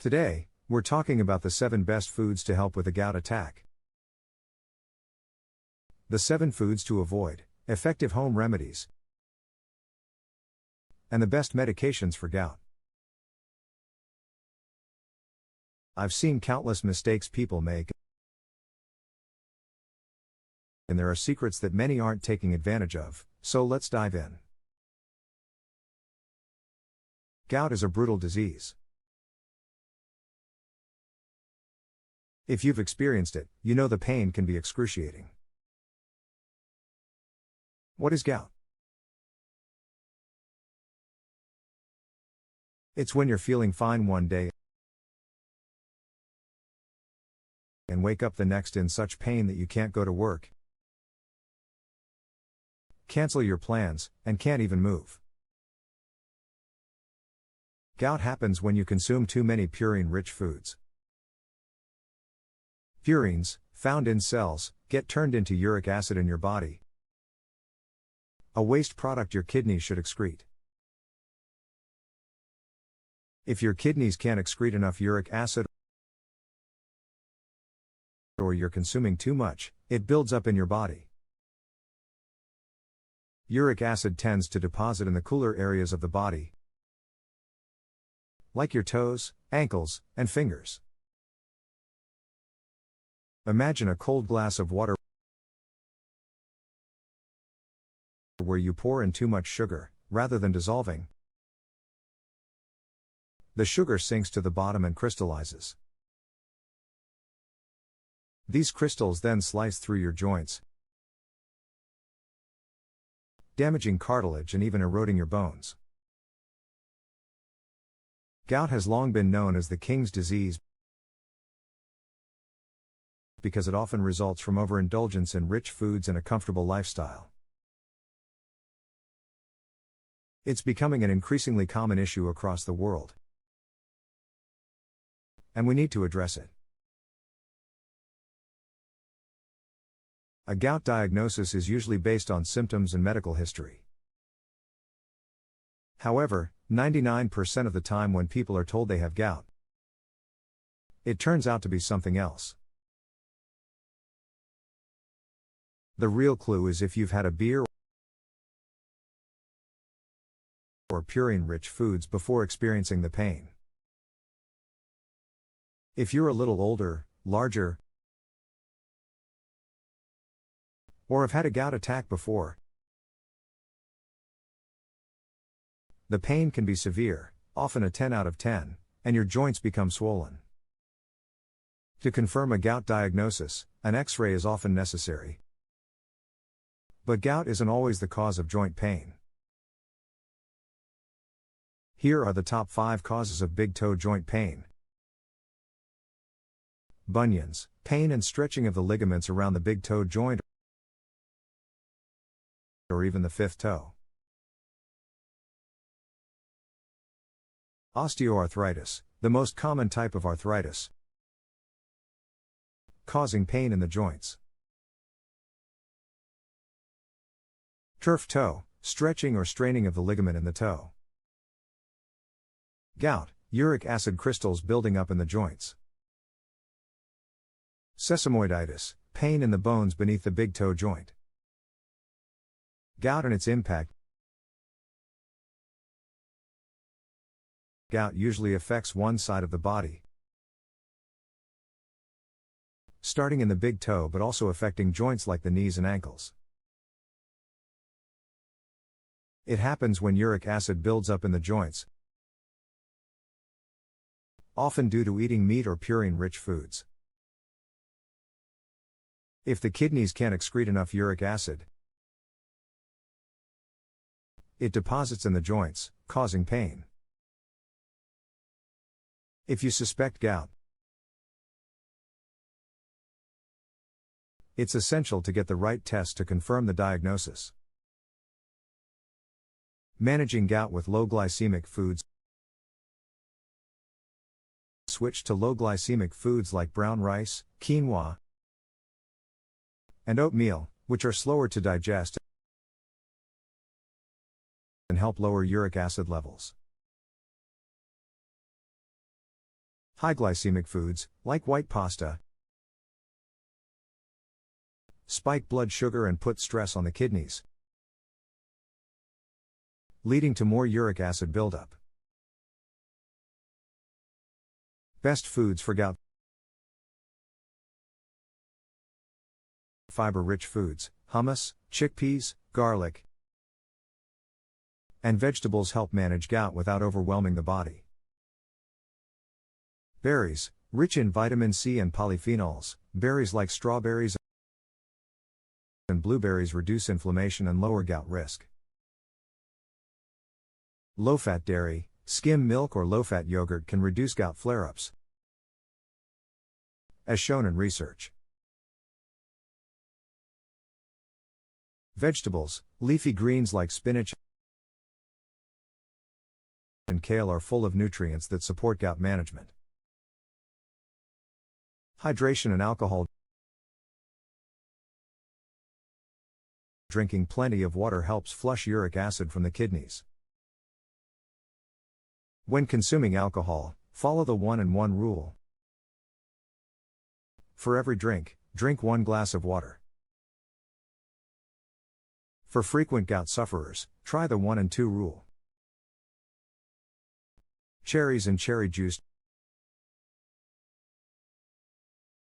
Today, we're talking about the 7 best foods to help with a gout attack. The 7 foods to avoid, effective home remedies, and the best medications for gout. I've seen countless mistakes people make, and there are secrets that many aren't taking advantage of, so let's dive in. Gout is a brutal disease. If you've experienced it, you know the pain can be excruciating. What is gout? It's when you're feeling fine one day and wake up the next in such pain that you can't go to work, cancel your plans, and can't even move. Gout happens when you consume too many purine-rich foods. Purines, found in cells, get turned into uric acid in your body, a waste product your kidneys should excrete. If your kidneys can't excrete enough uric acid, or you're consuming too much, it builds up in your body. Uric acid tends to deposit in the cooler areas of the body, like your toes, ankles, and fingers. Imagine a cold glass of water where you pour in too much sugar, rather than dissolving. The sugar sinks to the bottom and crystallizes. These crystals then slice through your joints, damaging cartilage and even eroding your bones. Gout has long been known as the king's disease because it often results from overindulgence in rich foods and a comfortable lifestyle. It's becoming an increasingly common issue across the world, and we need to address it. A gout diagnosis is usually based on symptoms and medical history. However, 99% of the time when people are told they have gout, it turns out to be something else. The real clue is if you've had a beer or purine-rich foods before experiencing the pain. If you're a little older, larger, or have had a gout attack before, the pain can be severe, often a 10 out of 10, and your joints become swollen. To confirm a gout diagnosis, an X-ray is often necessary. But gout isn't always the cause of joint pain. Here are the top 5 causes of big toe joint pain. Bunions, pain and stretching of the ligaments around the big toe joint or even the 5th toe. Osteoarthritis, the most common type of arthritis, causing pain in the joints. Turf toe, stretching or straining of the ligament in the toe. Gout, uric acid crystals building up in the joints. Sesamoiditis, pain in the bones beneath the big toe joint. Gout and its impact. Gout usually affects one side of the body, starting in the big toe but also affecting joints like the knees and ankles. It happens when uric acid builds up in the joints, often due to eating meat or purine-rich foods. If the kidneys can't excrete enough uric acid, it deposits in the joints, causing pain. If you suspect gout, it's essential to get the right test to confirm the diagnosis. Managing gout with low glycemic foods. Switch to low glycemic foods like brown rice, quinoa, and oatmeal, which are slower to digest and help lower uric acid levels. High glycemic foods, like white pasta, spike blood sugar and put stress on the kidneys, leading to more uric acid buildup. Best foods for gout. Fiber-rich foods, hummus, chickpeas, garlic, and vegetables help manage gout without overwhelming the body. Berries, rich in vitamin C and polyphenols, berries like strawberries and blueberries reduce inflammation and lower gout risk. Low-fat dairy, skim milk or low-fat yogurt can reduce gout flare-ups, as shown in research. Vegetables, leafy greens like spinach and kale are full of nutrients that support gout management. Hydration and alcohol. Drinking plenty of water helps flush uric acid from the kidneys. When consuming alcohol, follow the 1 and 1 rule. For every drink, drink 1 glass of water. For frequent gout sufferers, try the 1 and 2 rule. Cherries and cherry juice.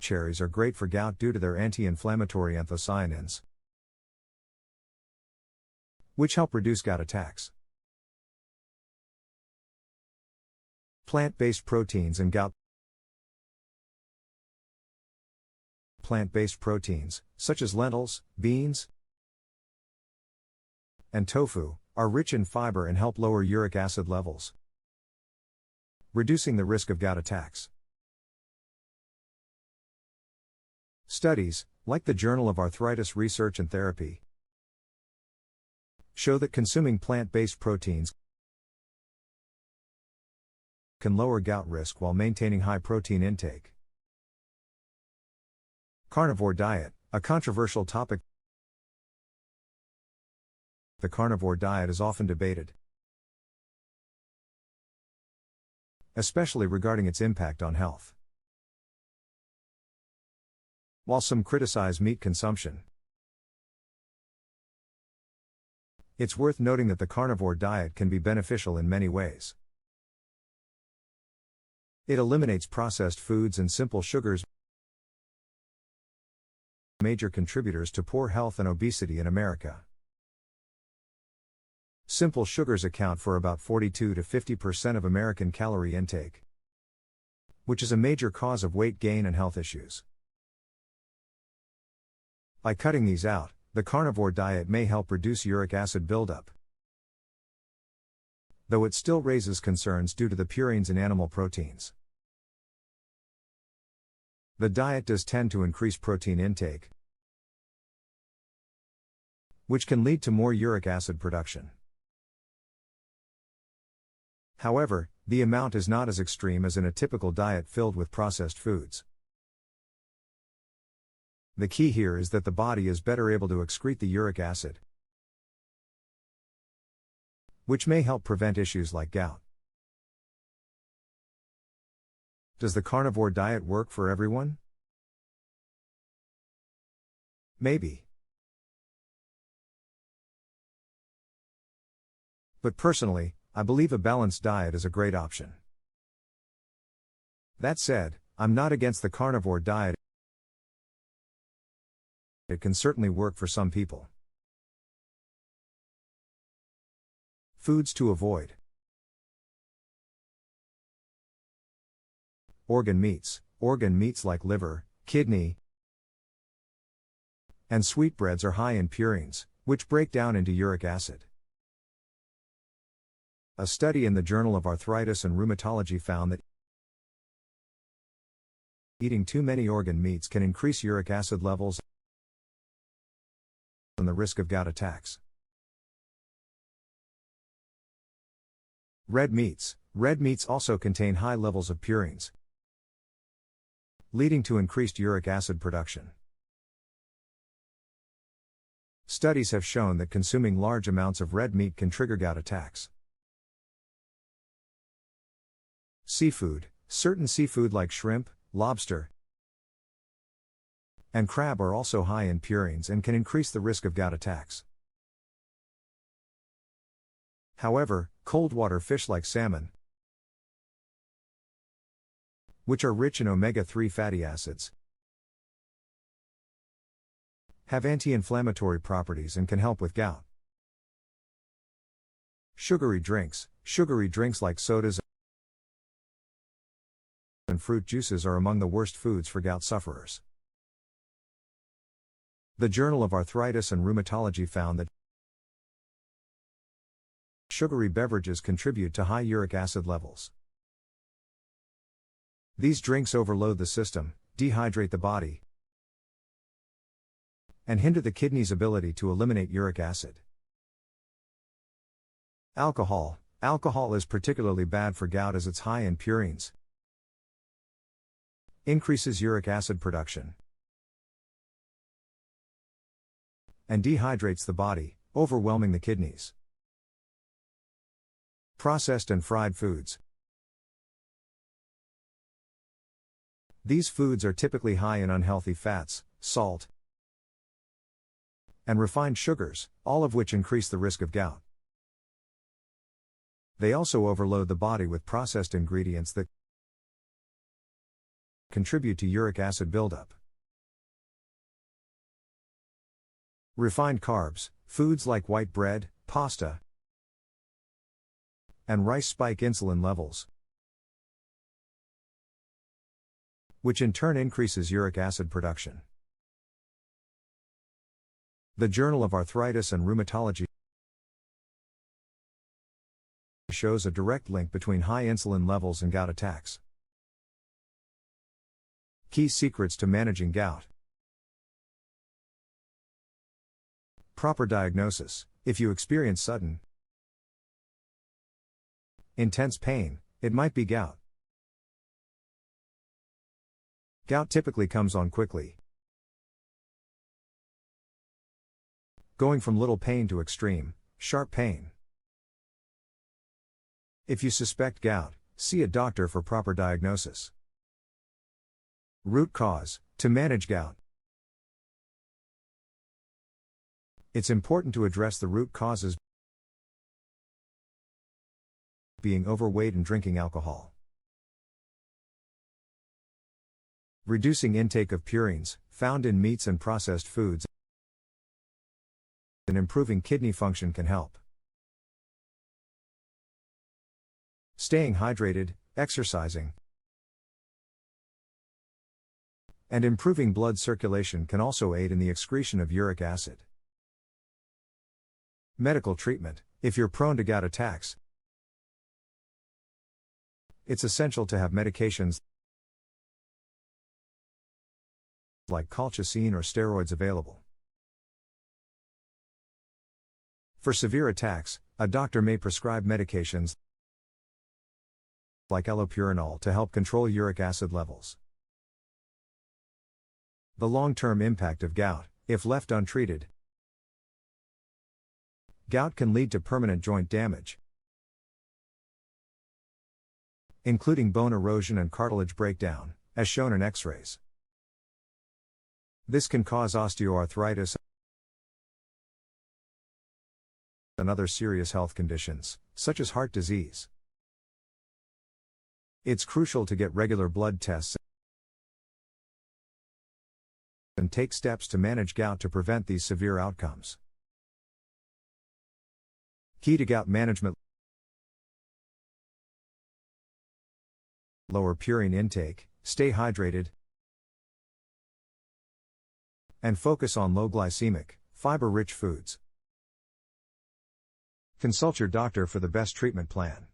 Cherries are great for gout due to their anti-inflammatory anthocyanins, which help reduce gout attacks. Plant-based proteins and gout. Plant-based proteins, such as lentils, beans, and tofu, are rich in fiber and help lower uric acid levels, reducing the risk of gout attacks. Studies, like the Journal of Arthritis Research and Therapy, show that consuming plant-based proteins can lower gout risk while maintaining high protein intake. Carnivore diet, a controversial topic. The carnivore diet is often debated, especially regarding its impact on health. While some criticize meat consumption, it's worth noting that the carnivore diet can be beneficial in many ways. It eliminates processed foods and simple sugars, major contributors to poor health and obesity in America. Simple sugars account for about 42 to 50% of American calorie intake, which is a major cause of weight gain and health issues. By cutting these out, the carnivore diet may help reduce uric acid buildup, though it still raises concerns due to the purines in animal proteins. The diet does tend to increase protein intake, which can lead to more uric acid production. However, the amount is not as extreme as in a typical diet filled with processed foods. The key here is that the body is better able to excrete the uric acid, which may help prevent issues like gout. Does the carnivore diet work for everyone? Maybe. But personally, I believe a balanced diet is a great option. That said, I'm not against the carnivore diet. It can certainly work for some people. Foods to avoid. Organ meats. Organ meats like liver, kidney, and sweetbreads are high in purines, which break down into uric acid. A study in the Journal of Arthritis and Rheumatology found that eating too many organ meats can increase uric acid levels and the risk of gout attacks. Red meats. Red meats also contain high levels of purines, leading to increased uric acid production. Studies have shown that consuming large amounts of red meat can trigger gout attacks. Seafood. Certain seafood like shrimp, lobster, and crab are also high in purines and can increase the risk of gout attacks. However, cold water fish like salmon, which are rich in omega-3 fatty acids, have anti-inflammatory properties and can help with gout. Sugary drinks like sodas and fruit juices are among the worst foods for gout sufferers. The Journal of Arthritis and Rheumatology found that sugary beverages contribute to high uric acid levels. These drinks overload the system, dehydrate the body, and hinder the kidney's ability to eliminate uric acid. Alcohol is particularly bad for gout as it's high in purines, increases uric acid production, and dehydrates the body, overwhelming the kidneys. Processed and fried foods. These foods are typically high in unhealthy fats, salt, and refined sugars, all of which increase the risk of gout. They also overload the body with processed ingredients that contribute to uric acid buildup. Refined carbs, foods like white bread, pasta, and rice spike insulin levels, which in turn increases uric acid production. The Journal of Arthritis and Rheumatology shows a direct link between high insulin levels and gout attacks. Key secrets to managing gout. Proper diagnosis. If you experience sudden, intense pain, it might be gout. Gout typically comes on quickly, going from little pain to extreme, sharp pain. If you suspect gout, see a doctor for proper diagnosis. Root cause. To manage gout, it's important to address the root causes, being overweight and drinking alcohol. Reducing intake of purines, found in meats and processed foods, and improving kidney function can help. Staying hydrated, exercising, and improving blood circulation can also aid in the excretion of uric acid. Medical treatment. If you're prone to gout attacks, it's essential to have medications like colchicine or steroids available. For severe attacks, a doctor may prescribe medications like allopurinol to help control uric acid levels. The long-term impact of gout. If left untreated, gout can lead to permanent joint damage, including bone erosion and cartilage breakdown, as shown in X-rays. This can cause osteoarthritis and other serious health conditions, such as heart disease. It's crucial to get regular blood tests and take steps to manage gout to prevent these severe outcomes. Key to gout management: lower purine intake, stay hydrated, and focus on low glycemic, fiber-rich foods. Consult your doctor for the best treatment plan.